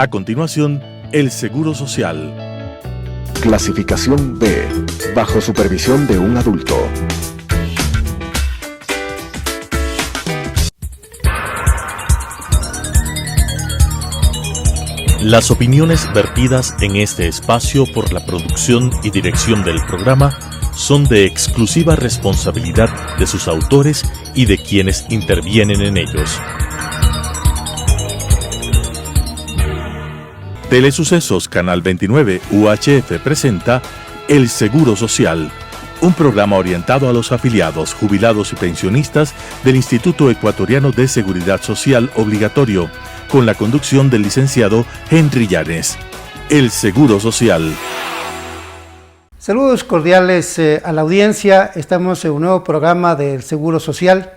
A continuación, el Seguro Social. Clasificación B, bajo supervisión de un adulto. Las opiniones vertidas en este espacio por la producción y dirección del programa son de exclusiva responsabilidad de sus autores y de quienes intervienen en ellos. Telesucesos Canal 29 UHF presenta El Seguro Social, un programa orientado a los afiliados, jubilados y pensionistas del Instituto Ecuatoriano de Seguridad Social Obligatorio, con la conducción del licenciado Henry Llanes. El Seguro Social. Saludos cordiales a la audiencia. Estamos en un nuevo programa del Seguro Social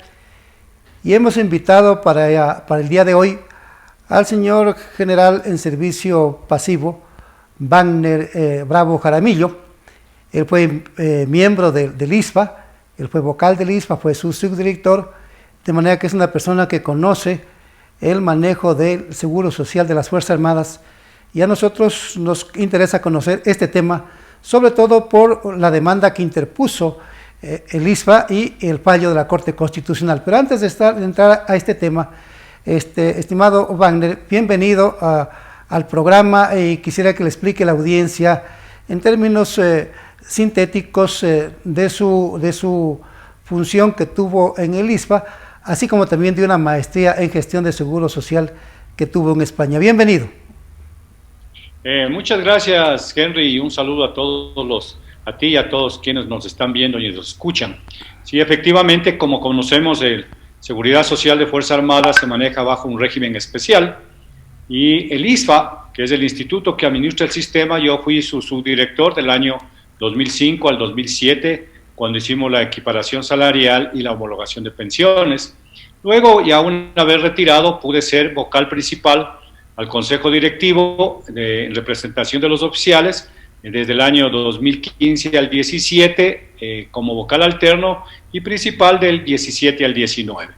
y hemos invitado para el día de hoy al señor general en servicio pasivo, Wagner Bravo Jaramillo. Él fue miembro del ISPA, él fue vocal del ISPA, fue su subdirector, de manera que es una persona que conoce el manejo del seguro social de las Fuerzas Armadas, y a nosotros nos interesa conocer este tema, sobre todo por la demanda que interpuso el ISPA y el fallo de la Corte Constitucional. Pero antes de entrar a este tema, estimado Wagner, bienvenido al programa, y quisiera que le explique a la audiencia en términos sintéticos de su función que tuvo en el ISPA, así como también de una maestría en gestión de seguro social que tuvo en España. Bienvenido. Muchas gracias, Henry, y un saludo a ti y a todos quienes nos están viendo y nos escuchan. Sí, efectivamente, como conocemos, Seguridad Social de Fuerzas Armadas se maneja bajo un régimen especial, y el ISFA, que es el instituto que administra el sistema, yo fui su subdirector del año 2005 al 2007, cuando hicimos la equiparación salarial y la homologación de pensiones. Luego, ya una vez retirado, pude ser vocal principal al Consejo Directivo en representación de los oficiales desde el año 2015 al 17 como vocal alterno y principal del 17 al 19.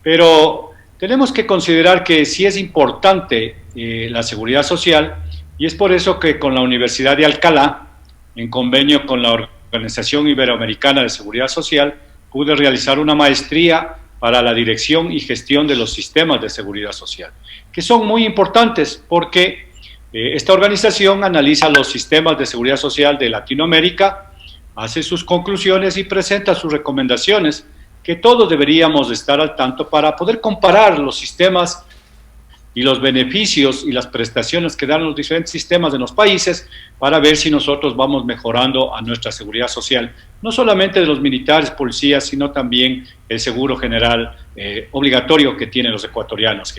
Pero tenemos que considerar que sí es importante la seguridad social, y es por eso que con la Universidad de Alcalá, en convenio con la Organización Iberoamericana de Seguridad Social, pude realizar una maestría para la dirección y gestión de los sistemas de seguridad social, que son muy importantes porque esta organización analiza los sistemas de seguridad social de Latinoamérica, hace sus conclusiones y presenta sus recomendaciones, que todos deberíamos estar al tanto para poder comparar los sistemas y los beneficios y las prestaciones que dan los diferentes sistemas de los países, para ver si nosotros vamos mejorando a nuestra seguridad social, no solamente de los militares, policías, sino también el seguro general obligatorio que tienen los ecuatorianos.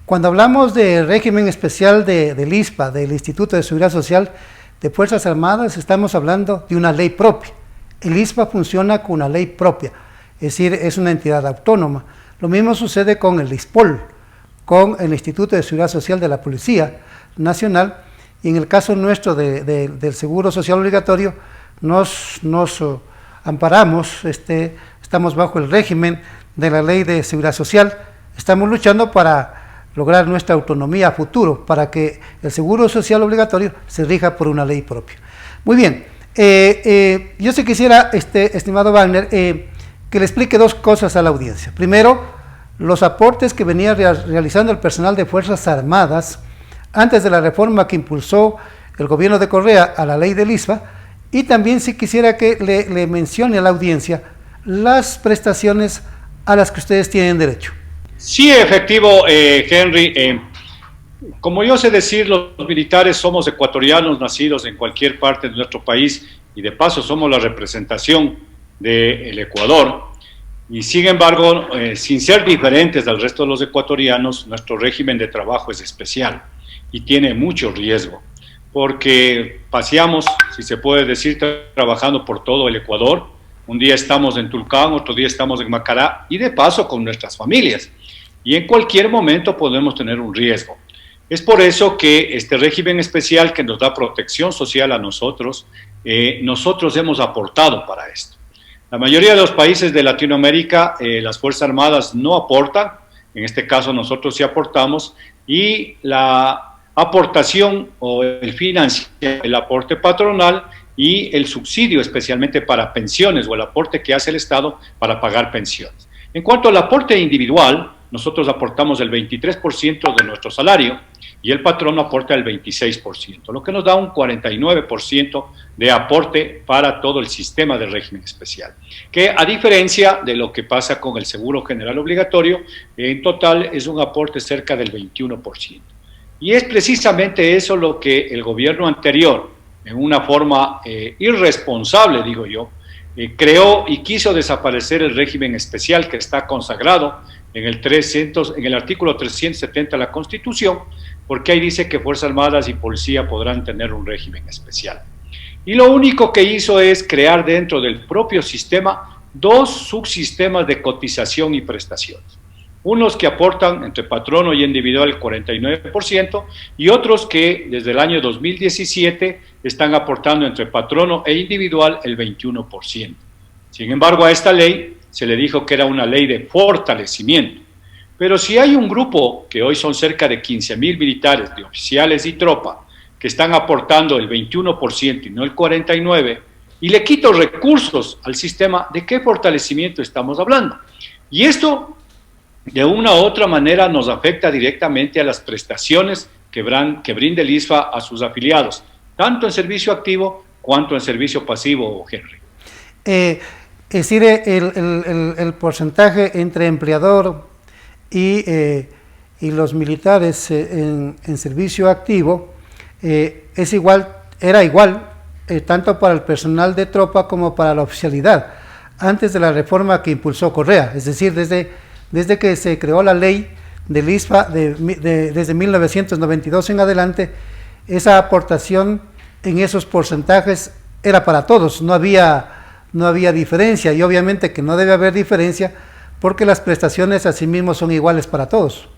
Cuando hablamos del régimen especial del ISPA, del Instituto de Seguridad Social de Fuerzas Armadas, estamos hablando de una ley propia. El ISPA funciona con una ley propia, es decir, es una entidad autónoma. Lo mismo sucede con el ISPOL, con el Instituto de Seguridad Social de la Policía Nacional, y en el caso nuestro del Seguro Social Obligatorio nos amparamos, estamos bajo el régimen de la Ley de Seguridad Social. Estamos luchando para lograr nuestra autonomía a futuro, para que el Seguro Social Obligatorio se rija por una ley propia. Muy bien, yo sí quisiera, estimado Wagner, que le explique dos cosas a la audiencia. Primero, los aportes que venía realizando el personal de Fuerzas Armadas antes de la reforma que impulsó el gobierno de Correa a la ley del ISPA, y también si quisiera que le mencione a la audiencia las prestaciones a las que ustedes tienen derecho. Sí, efectivo, Henry. Como yo sé decir, los militares somos ecuatorianos nacidos en cualquier parte de nuestro país, y de paso somos la representación del Ecuador. Y sin embargo, sin ser diferentes del resto de los ecuatorianos, nuestro régimen de trabajo es especial y tiene mucho riesgo, porque paseamos, si se puede decir, trabajando por todo el Ecuador. Un día estamos en Tulcán, otro día estamos en Macará, y de paso con nuestras familias. Y en cualquier momento podemos tener un riesgo. Es por eso que este régimen especial que nos da protección social a nosotros, nosotros hemos aportado para esto. La mayoría de los países de Latinoamérica, las Fuerzas Armadas no aportan. en este caso nosotros sí aportamos, y la aportación o el financiamiento, el aporte patronal y el subsidio especialmente para pensiones o el aporte que hace el Estado para pagar pensiones. En cuanto al aporte individual, nosotros aportamos el 23% de nuestro salario y el patrono aporta el 26%, lo que nos da un 49% de aporte para todo el sistema del régimen especial, que a diferencia de lo que pasa con el seguro general obligatorio, en total es un aporte cerca del 21%. Y es precisamente eso lo que el gobierno anterior, en una forma irresponsable, digo yo, creó y quiso desaparecer el régimen especial que está consagrado en el artículo 370 de la Constitución, porque ahí dice que Fuerzas Armadas y Policía podrán tener un régimen especial. Y lo único que hizo es crear dentro del propio sistema dos subsistemas de cotización y prestaciones. Unos que aportan entre patrono y individual el 49% y otros que desde el año 2017 están aportando entre patrono e individual el 21%. Sin embargo, a esta ley se le dijo que era una ley de fortalecimiento. Pero si hay un grupo, que hoy son cerca de 15.000 militares, de oficiales y tropa, que están aportando el 21% y no el 49%, y le quito recursos al sistema, ¿de qué fortalecimiento estamos hablando? Y esto, de una u otra manera, nos afecta directamente a las prestaciones que brinda el ISFA a sus afiliados, tanto en servicio activo cuanto en servicio pasivo, Henry. Es decir, el porcentaje entre empleador y los militares en servicio activo era igual tanto para el personal de tropa como para la oficialidad, antes de la reforma que impulsó Correa, es decir, desde que se creó la ley del ISFA desde 1992 en adelante, esa aportación en esos porcentajes era para todos, no había diferencia, y obviamente que no debe haber diferencia porque las prestaciones asimismo son iguales para todos.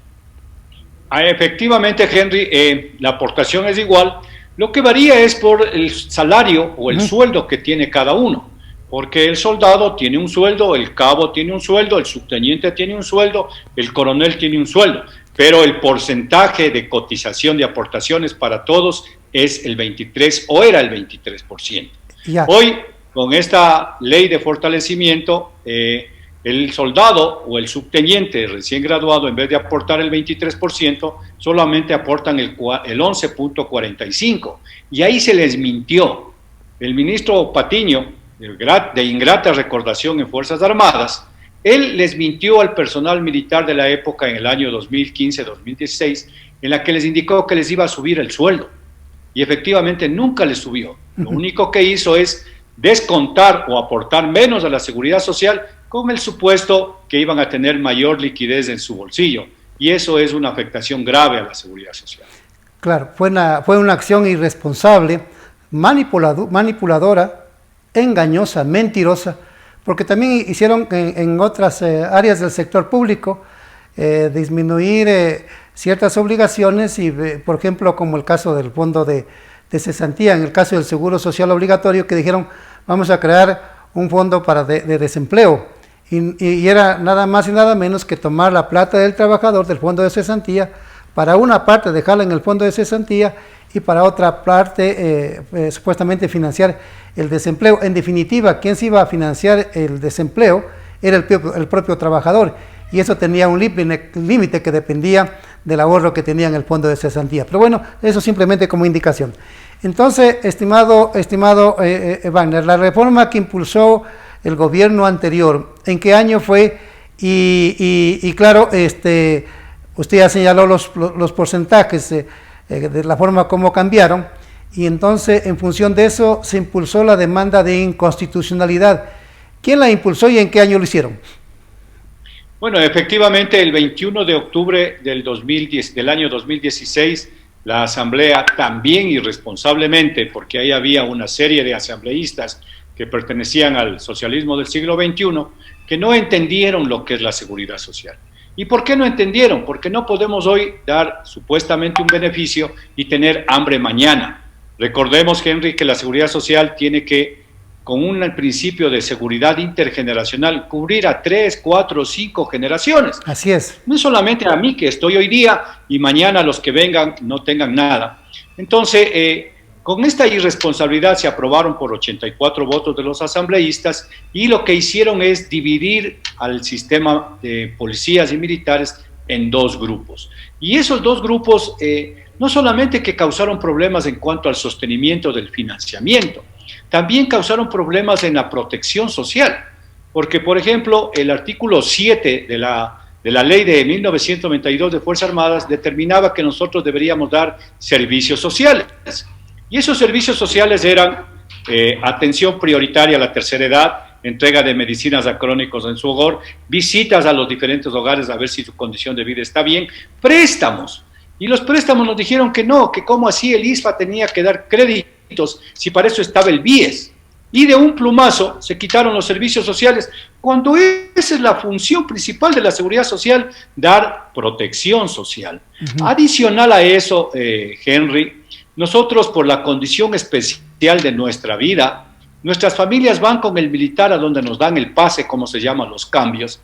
Efectivamente, Henry, la aportación es igual, lo que varía es por el salario o el sueldo que tiene cada uno, porque el soldado tiene un sueldo, el cabo tiene un sueldo, el subteniente tiene un sueldo, el coronel tiene un sueldo, pero el porcentaje de cotización de aportaciones para todos es el 23% o era el 23%. Ya. Hoy, con esta ley de fortalecimiento, el soldado o el subteniente recién graduado, en vez de aportar el 23%, solamente aportan el 11.45%. Y ahí se les mintió. El ministro Patiño, de ingrata recordación en Fuerzas Armadas, él les mintió al personal militar de la época en el año 2015-2016, en la que les indicó que les iba a subir el sueldo. Y efectivamente nunca les subió. Lo único que hizo es descontar o aportar menos a la seguridad social con el supuesto que iban a tener mayor liquidez en su bolsillo. Y eso es una afectación grave a la seguridad social. Claro, fue una acción irresponsable, manipuladora, engañosa, mentirosa, porque también hicieron en otras áreas del sector público disminuir ciertas obligaciones y, por ejemplo, como el caso del fondo de cesantía, en el caso del seguro social obligatorio, que dijeron vamos a crear un fondo de desempleo y era nada más y nada menos que tomar la plata del trabajador del fondo de cesantía, para una parte dejarla en el fondo de cesantía y para otra parte supuestamente financiar el desempleo. En definitiva, ¿quién se iba a financiar el desempleo? Era el propio trabajador, y eso tenía un límite que dependía del ahorro que tenía en el fondo de cesantía. Pero bueno, eso simplemente como indicación. Entonces, estimado Wagner, la reforma que impulsó el gobierno anterior, ¿en qué año fue? Y claro, usted ya señaló los porcentajes de la forma como cambiaron, y entonces en función de eso se impulsó la demanda de inconstitucionalidad. ¿Quién la impulsó y en qué año lo hicieron? Bueno, efectivamente el 21 de octubre del año 2016, la Asamblea, también irresponsablemente, porque ahí había una serie de asambleístas que pertenecían al socialismo del siglo XXI, que no entendieron lo que es la seguridad social. ¿Y por qué no entendieron? Porque no podemos hoy dar supuestamente un beneficio y tener hambre mañana. Recordemos, Henry, que la seguridad social tiene que con un principio de seguridad intergeneracional, cubrir a 3, 4, 5 generaciones. Así es. No es solamente a mí que estoy hoy día y mañana los que vengan no tengan nada. Entonces, con esta irresponsabilidad se aprobaron por 84 votos de los asambleístas y lo que hicieron es dividir al sistema de policías y militares en 2 grupos. Y esos 2 grupos no solamente que causaron problemas en cuanto al sostenimiento del financiamiento, también causaron problemas en la protección social, porque, por ejemplo, el artículo 7 de la ley de 1992 de Fuerzas Armadas determinaba que nosotros deberíamos dar servicios sociales. Y esos servicios sociales eran atención prioritaria a la tercera edad, entrega de medicinas a crónicos en su hogar, visitas a los diferentes hogares a ver si su condición de vida está bien, préstamos. Y los préstamos nos dijeron que no, que como así el ISPA tenía que dar créditos si para eso estaba el BIES. Y de un plumazo se quitaron los servicios sociales, cuando esa es la función principal de la seguridad social, dar protección social. Adicional a eso, Henry, nosotros por la condición especial de nuestra vida, nuestras familias van con el militar a donde nos dan el pase, como se llaman los cambios,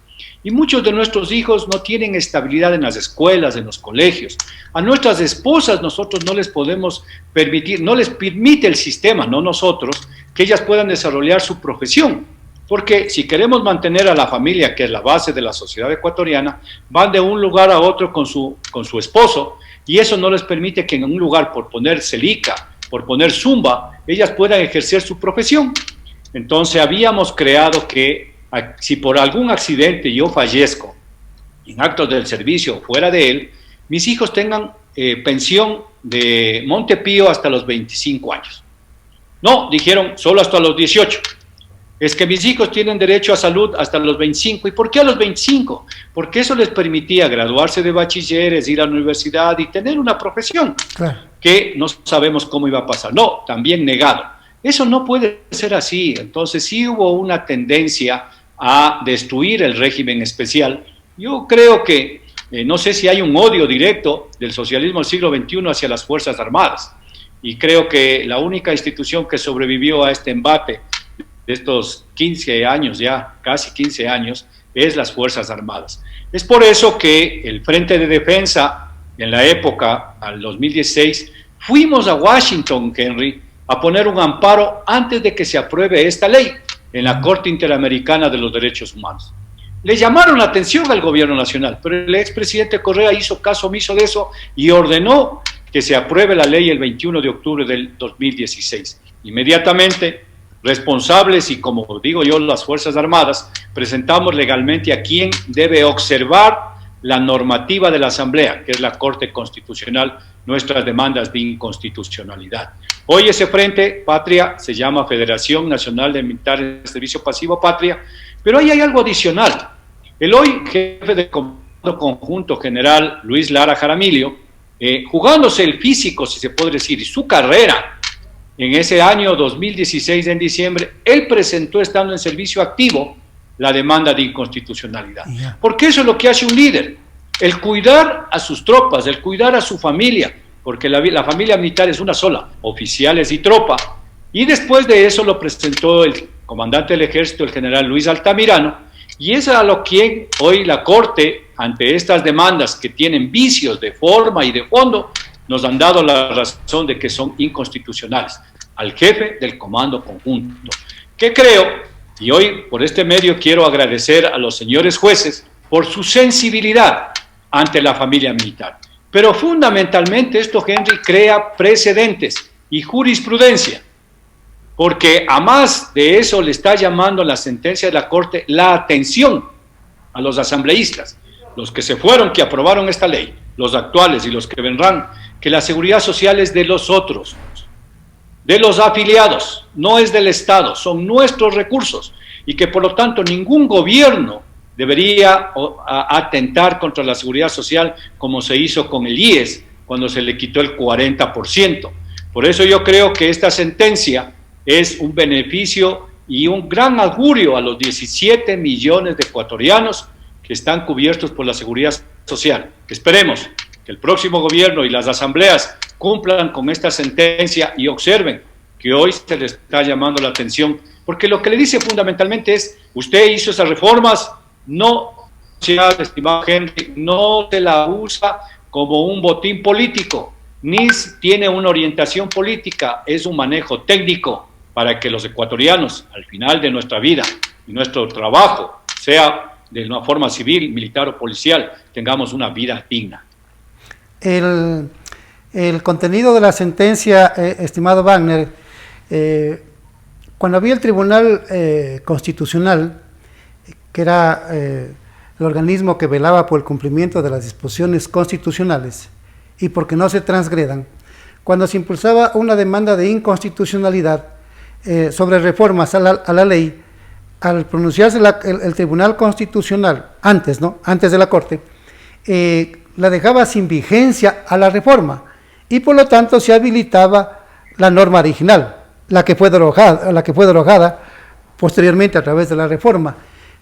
y muchos de nuestros hijos no tienen estabilidad en las escuelas, en los colegios. A nuestras esposas nosotros no les podemos permitir, no les permite el sistema, no nosotros, que ellas puedan desarrollar su profesión. Porque si queremos mantener a la familia, que es la base de la sociedad ecuatoriana, van de un lugar a otro con su esposo, y eso no les permite que en un lugar, por poner celica, por poner zumba, ellas puedan ejercer su profesión. Entonces habíamos creado que si por algún accidente yo fallezco en actos del servicio fuera de él, mis hijos tengan pensión de Montepío hasta los 25 años. No, dijeron solo hasta los 18. Es que mis hijos tienen derecho a salud hasta los 25. ¿Y por qué a los 25? Porque eso les permitía graduarse de bachilleres, ir a la universidad y tener una profesión, claro, que no sabemos cómo iba a pasar. No, también negado. Eso no puede ser así. Entonces sí hubo una tendencia a destruir el régimen especial. Yo creo que, no sé si hay un odio directo del socialismo del siglo XXI hacia las Fuerzas Armadas. Y creo que la única institución que sobrevivió a este embate de estos 15 años ya, casi 15 años, es las Fuerzas Armadas. Es por eso que el Frente de Defensa, en la época, al 2016, fuimos a Washington, Henry, a poner un amparo antes de que se apruebe esta ley en la Corte Interamericana de los Derechos Humanos. Le llamaron la atención al gobierno nacional, pero el expresidente Correa hizo caso omiso de eso y ordenó que se apruebe la ley el 21 de octubre del 2016. Inmediatamente, responsables y, como digo yo, las Fuerzas Armadas, presentamos legalmente a quien debe observar la normativa de la Asamblea, que es la Corte Constitucional, nuestras demandas de inconstitucionalidad. Hoy ese Frente Patria se llama Federación Nacional de Militares de Servicio Pasivo Patria, pero ahí hay algo adicional. El hoy jefe del Comando Conjunto General Luis Lara Jaramillo, jugándose el físico, si se puede decir, y su carrera, en ese año 2016, en diciembre, él presentó, estando en servicio activo, la demanda de inconstitucionalidad. Porque eso es lo que hace un líder, el cuidar a sus tropas, el cuidar a su familia, porque la familia militar es una sola, oficiales y tropa. Y después de eso lo presentó el comandante del ejército, el general Luis Altamirano, y es a lo que hoy la Corte, ante estas demandas que tienen vicios de forma y de fondo, nos han dado la razón de que son inconstitucionales, al jefe del Comando Conjunto. ¿Qué creo? Y hoy por este medio quiero agradecer a los señores jueces por su sensibilidad ante la familia militar. Pero fundamentalmente esto, Henry, crea precedentes y jurisprudencia, porque a más de eso le está llamando la sentencia de la Corte la atención a los asambleístas, los que se fueron, que aprobaron esta ley, los actuales y los que vendrán, que la seguridad social es de los otros, de los afiliados, no es del Estado, son nuestros recursos, y que por lo tanto ningún gobierno debería atentar contra la seguridad social como se hizo con el IES, cuando se le quitó el 40%. Por eso yo creo que esta sentencia es un beneficio y un gran augurio a los 17 millones de ecuatorianos que están cubiertos por la seguridad social. Esperemos que el próximo gobierno y las asambleas cumplan con esta sentencia y observen que hoy se le está llamando la atención, porque lo que le dice fundamentalmente es, usted hizo esas reformas, no, estimado Henry, no se la usa como un botín político, ni tiene una orientación política, es un manejo técnico para que los ecuatorianos, al final de nuestra vida y nuestro trabajo, sea de una forma civil, militar o policial, tengamos una vida digna. El contenido de la sentencia, estimado Wagner, cuando había el Tribunal Constitucional, que era el organismo que velaba por el cumplimiento de las disposiciones constitucionales y porque no se transgredan, cuando se impulsaba una demanda de inconstitucionalidad sobre reformas a la ley, al pronunciarse el Tribunal Constitucional, antes de la Corte, la dejaba sin vigencia a la reforma y por lo tanto se habilitaba la norma original, la que fue derogada posteriormente a través de la reforma.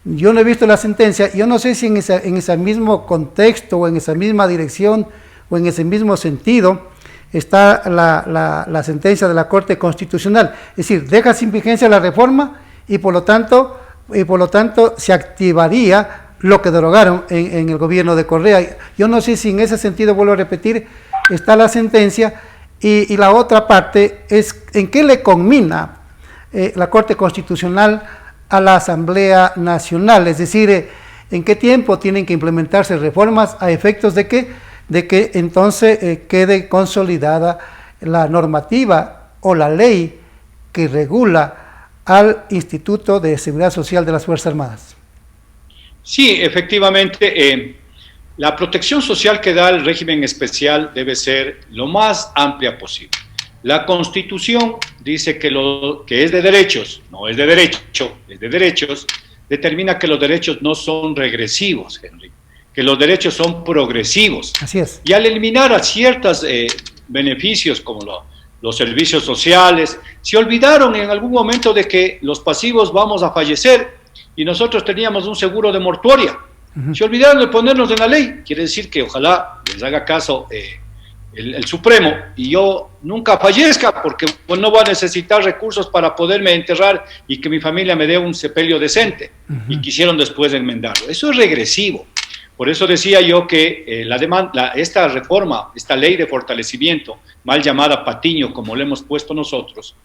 Yo no he visto la sentencia, yo no sé si en ese mismo contexto o en esa misma dirección o en ese mismo sentido está la sentencia de la Corte Constitucional, es decir, deja sin vigencia la reforma y por lo tanto se activaría lo que derogaron en el gobierno de Correa. Yo no sé si en ese sentido, vuelvo a repetir, está la sentencia y la otra parte es en qué le conmina la Corte Constitucional a la Asamblea Nacional, es decir, en qué tiempo tienen que implementarse reformas a efectos de que entonces quede consolidada la normativa o la ley que regula al Instituto de Seguridad Social de las Fuerzas Armadas. Sí, efectivamente, la protección social que da el régimen especial debe ser lo más amplia posible. La Constitución dice que lo que es de derechos, no es de derecho, es de derechos, determina que los derechos no son regresivos, Henry, que los derechos son progresivos. Así es. Y al eliminar a ciertos beneficios como los servicios sociales, se olvidaron en algún momento de que los pasivos vamos a fallecer y nosotros teníamos un seguro de mortuoria. Se olvidaron de ponernos en la ley. Quiere decir que ojalá les haga caso el Supremo y yo nunca fallezca, porque pues, no voy a necesitar recursos para poderme enterrar y que mi familia me dé un sepelio decente. Y quisieron después enmendarlo. Eso es regresivo. Por eso decía yo que esta reforma, esta ley de fortalecimiento, mal llamada Patiño, como le hemos puesto nosotros,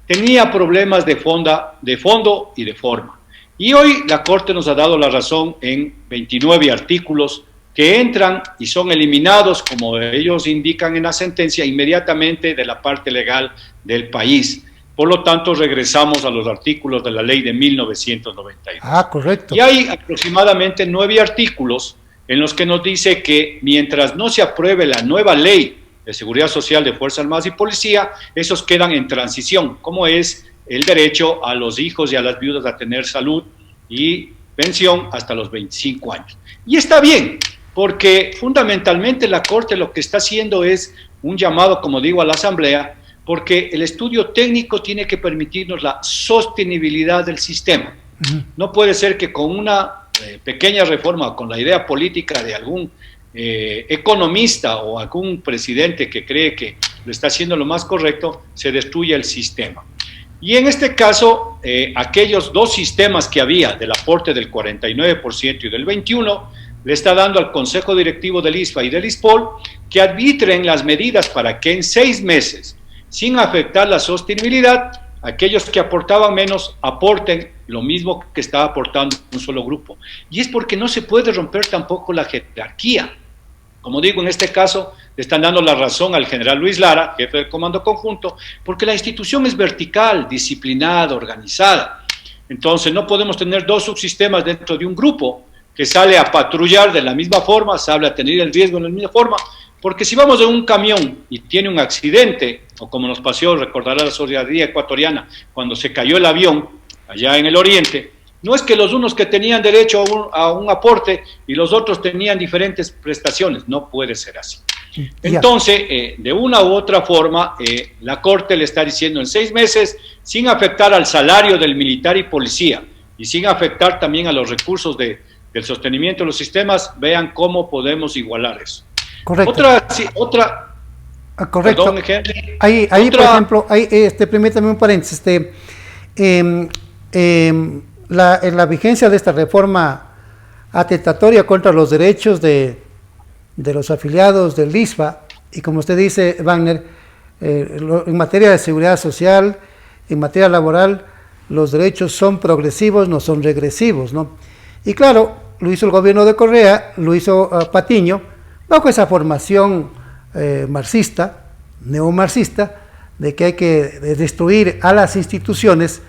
tenía problemas de fondo y de forma. Y hoy la Corte nos ha dado la razón en 29 artículos que entran y son eliminados, como ellos indican en la sentencia, inmediatamente de la parte legal del país. Por lo tanto, regresamos a los artículos de la ley de 1992. Ah, correcto. Y hay aproximadamente 9 artículos en los que nos dice que mientras no se apruebe la nueva ley de Seguridad Social de Fuerzas Armadas y Policía, esos quedan en transición, como es el derecho a los hijos y a las viudas a tener salud y pensión hasta los 25 años. Y está bien, porque fundamentalmente la Corte lo que está haciendo es un llamado, como digo, a la Asamblea, porque el estudio técnico tiene que permitirnos la sostenibilidad del sistema. No puede ser que con una pequeña reforma, con la idea política de algún economista o algún presidente que cree que lo está haciendo lo más correcto, se destruya el sistema. Y en este caso, aquellos dos sistemas que había del aporte del 49% y del 21%, le está dando al Consejo Directivo del ISFA y del ISPOL que arbitren las medidas para que en 6 meses, sin afectar la sostenibilidad, aquellos que aportaban menos aporten lo mismo que estaba aportando un solo grupo. Y es porque no se puede romper tampoco la jerarquía. Como digo, en este caso le están dando la razón al general Luis Lara, jefe del Comando Conjunto, porque la institución es vertical, disciplinada, organizada. Entonces no podemos tener 2 subsistemas dentro de un grupo que sale a patrullar de la misma forma, sale a tener el riesgo de la misma forma, porque si vamos en un camión y tiene un accidente, o como nos pasó, recordará la solidaridad ecuatoriana, cuando se cayó el avión allá en el oriente, no es que los unos que tenían derecho a un aporte y los otros tenían diferentes prestaciones, no puede ser así. Entonces, de una u otra forma, la Corte le está diciendo en 6 meses, sin afectar al salario del militar y policía, y sin afectar también a los recursos del sostenimiento de los sistemas, vean cómo podemos igualar eso. Correcto. Correcto. Perdón, Henry. Ahí por ejemplo, permítame un paréntesis. La vigencia de esta reforma atentatoria contra los derechos de los afiliados del ISPA, y como usted dice, Wagner, en materia de seguridad social, en materia laboral, los derechos son progresivos, no son regresivos, ¿no? Y claro, lo hizo el gobierno de Correa, lo hizo Patiño, bajo esa formación marxista, neomarxista, de que hay que destruir a las instituciones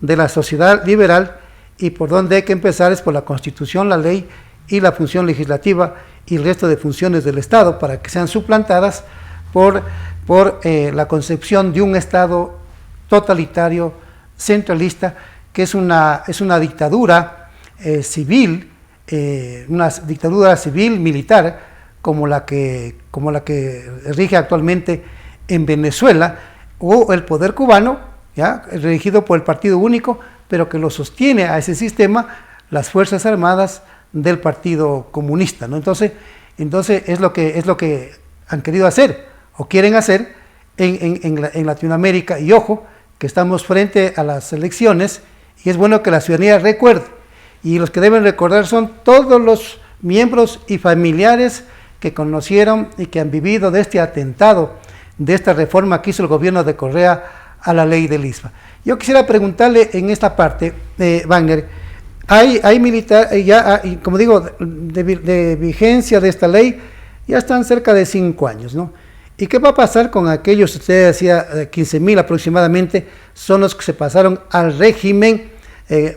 de la sociedad liberal, y por donde hay que empezar es por la Constitución, la ley y la función legislativa y el resto de funciones del Estado, para que sean suplantadas por la concepción de un Estado totalitario, centralista, que es una dictadura civil, una dictadura civil militar, como la que rige actualmente en Venezuela, o el poder cubano, ya regido por el Partido Único, pero que lo sostiene a ese sistema las Fuerzas Armadas del Partido Comunista, ¿no? Entonces es lo que han querido hacer o quieren hacer en Latinoamérica, y ojo, que estamos frente a las elecciones, y es bueno que la ciudadanía recuerde, y los que deben recordar son todos los miembros y familiares que conocieron y que han vivido de este atentado, de esta reforma que hizo el gobierno de Correa a la ley del ISPA. Yo quisiera preguntarle en esta parte, Wagner, hay militar, como digo, de vigencia de esta ley, ya están cerca de 5 años, ¿no? ¿Y qué va a pasar con aquellos, usted decía, 15,000 aproximadamente, son los que se pasaron al régimen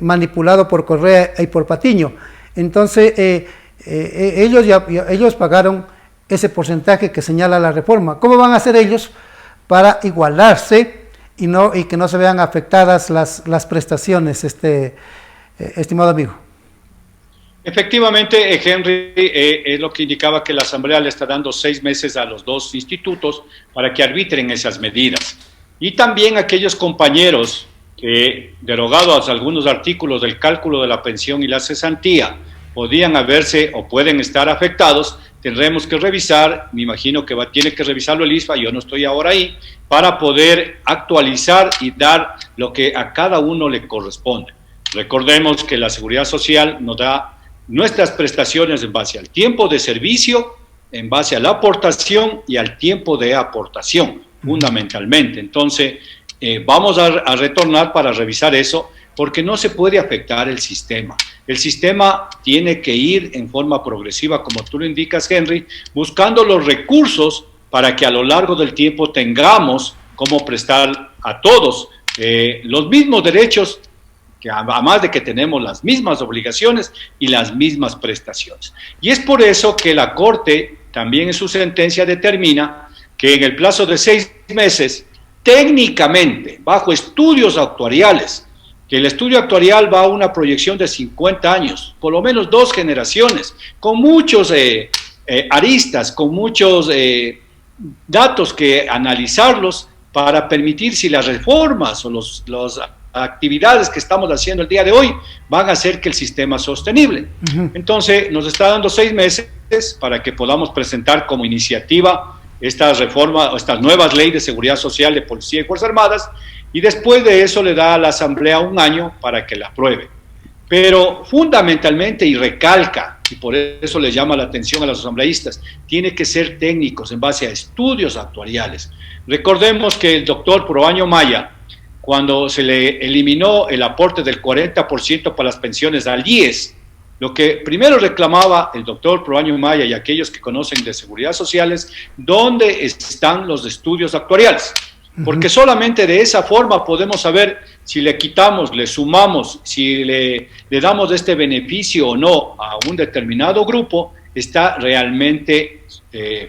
manipulado por Correa y por Patiño? Entonces, ellos pagaron ese porcentaje que señala la reforma. ¿Cómo van a hacer ellos para igualarse y que no se vean afectadas las prestaciones, estimado amigo? Efectivamente, Henry, es lo que indicaba, que la Asamblea le está dando 6 meses a los dos institutos para que arbitren esas medidas. Y también aquellos compañeros que, derogados algunos artículos del cálculo de la pensión y la cesantía, podían haberse o pueden estar afectados, tendremos que revisar, me imagino que tiene que revisarlo el ISPA, yo no estoy ahora ahí, para poder actualizar y dar lo que a cada uno le corresponde. Recordemos que la Seguridad Social nos da nuestras prestaciones en base al tiempo de servicio, en base a la aportación y al tiempo de aportación, fundamentalmente. Entonces, vamos a retornar para revisar eso, porque no se puede afectar el sistema. El sistema tiene que ir en forma progresiva, como tú lo indicas, Henry, buscando los recursos para que a lo largo del tiempo tengamos cómo prestar a todos los mismos derechos, que además de que tenemos las mismas obligaciones y las mismas prestaciones. Y es por eso que la Corte también en su sentencia determina que en el plazo de 6 meses, técnicamente, bajo estudios actuariales, que el estudio actuarial va a una proyección de 50 años, por lo menos 2 generaciones, con muchos aristas, con muchos datos que analizarlos para permitir si las reformas o las actividades que estamos haciendo el día de hoy van a hacer que el sistema sea sostenible. Entonces, nos está dando 6 meses para que podamos presentar como iniciativa esta reforma, estas nuevas leyes de seguridad social de policía y fuerzas armadas, y después de eso le da a la Asamblea 1 año para que la apruebe. Pero fundamentalmente, y recalca, y por eso le llama la atención a los asambleístas, tiene que ser técnicos en base a estudios actuariales. Recordemos que el doctor Proaño Maya, cuando se le eliminó el aporte del 40% para las pensiones al IES, lo que primero reclamaba el doctor Proaño Maya y aquellos que conocen de seguridad social es ¿dónde están los estudios actuariales? Porque solamente de esa forma podemos saber si le quitamos, le sumamos, si le damos este beneficio o no a un determinado grupo, está realmente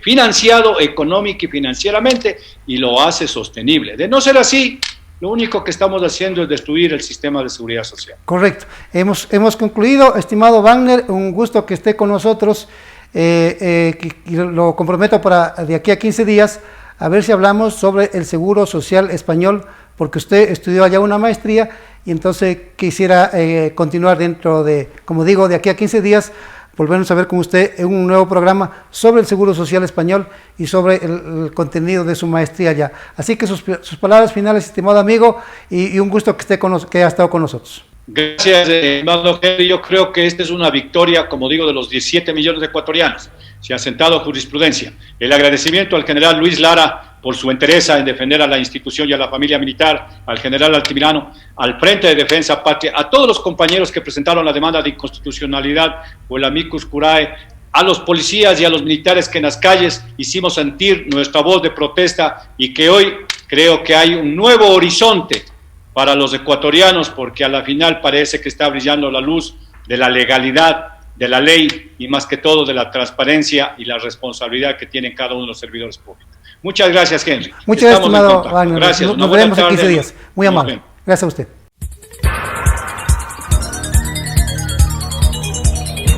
financiado económica y financieramente y lo hace sostenible. De no ser así, lo único que estamos haciendo es destruir el sistema de seguridad social. Correcto. Hemos concluido, estimado Wagner, un gusto que esté con nosotros. Lo comprometo para de aquí a 15 días, a ver si hablamos sobre el Seguro Social Español, porque usted estudió allá una maestría y entonces quisiera continuar dentro de, como digo, de aquí a 15 días volvernos a ver con usted en un nuevo programa sobre el Seguro Social Español y sobre el contenido de su maestría ya. Así que sus palabras finales, estimado amigo, y un gusto que haya estado con nosotros. Gracias, estimado Henry. Yo creo que esta es una victoria, como digo, de los 17 millones de ecuatorianos. Se ha sentado jurisprudencia. El agradecimiento al general Luis Lara por su entereza en defender a la institución y a la familia militar, al general Altamirano, al Frente de Defensa Patria, a todos los compañeros que presentaron la demanda de inconstitucionalidad o el amicus curiae, a los policías y a los militares que en las calles hicimos sentir nuestra voz de protesta y que hoy creo que hay un nuevo horizonte para los ecuatorianos, porque a la final parece que está brillando la luz de la legalidad, de la ley y más que todo de la transparencia y la responsabilidad que tienen cada uno de los servidores públicos. Muchas gracias, Henry. Muchas gracias, estimado Wagner. Gracias. Nos veremos en 15 días. Muy amable. Gracias a usted.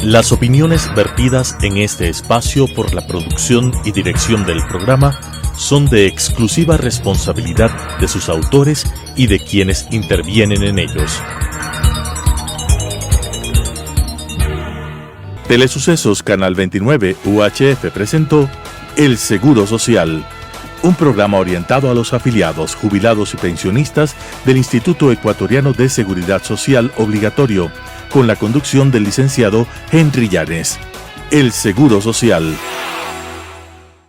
Las opiniones vertidas en este espacio por la producción y dirección del programa son de exclusiva responsabilidad de sus autores y de quienes intervienen en ellos. Telesucesos Canal 29 UHF presentó El Seguro Social, un programa orientado a los afiliados, jubilados y pensionistas del Instituto Ecuatoriano de Seguridad Social Obligatorio, con la conducción del licenciado Henry Llanes. El Seguro Social.